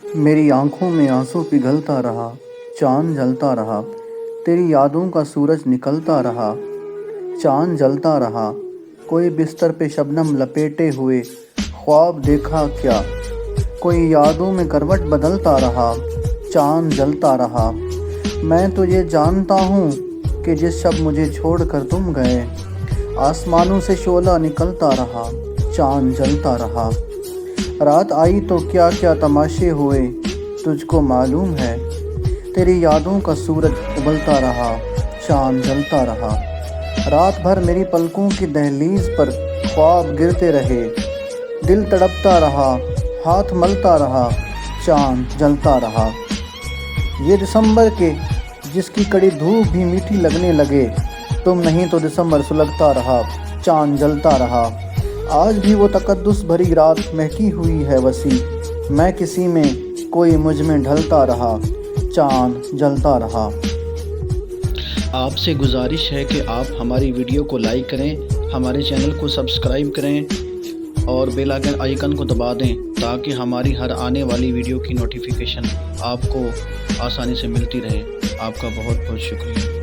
میری آنکھوں میں آنسو پگھلتا رہا، چاند جلتا رہا، تیری یادوں کا سورج نکلتا رہا، چاند جلتا رہا۔ کوئی بستر پہ شبنم لپیٹے ہوئے خواب دیکھا کیا، کوئی یادوں میں کروٹ بدلتا رہا، چاند جلتا رہا۔ میں تو یہ جانتا ہوں کہ جس شب مجھے چھوڑ کر تم گئے، آسمانوں سے شعلہ نکلتا رہا، چاند جلتا رہا۔ رات آئی تو کیا کیا تماشے ہوئے تجھ کو معلوم ہے، تیری یادوں کا سورج ابلتا رہا، چاند جلتا رہا۔ رات بھر میری پلکوں کی دہلیز پر خواب گرتے رہے، دل تڑپتا رہا، ہاتھ ملتا رہا، چاند جلتا رہا۔ یہ دسمبر کے جس کی کڑی دھوپ بھی میٹھی لگنے لگے، تم نہیں تو دسمبر سلگتا رہا، چاند جلتا رہا۔ آج بھی وہ تقدس بھری رات مہکی ہوئی ہے وسیع، میں کسی میں کوئی مجھ میں ڈھلتا رہا، چاند جلتا رہا۔ آپ سے گزارش ہے کہ آپ ہماری ویڈیو کو لائک کریں، ہمارے چینل کو سبسکرائب کریں اور بیل آئیکن کو دبا دیں تاکہ ہماری ہر آنے والی ویڈیو کی نوٹیفیکیشن آپ کو آسانی سے ملتی رہے۔ آپ کا بہت بہت شکریہ۔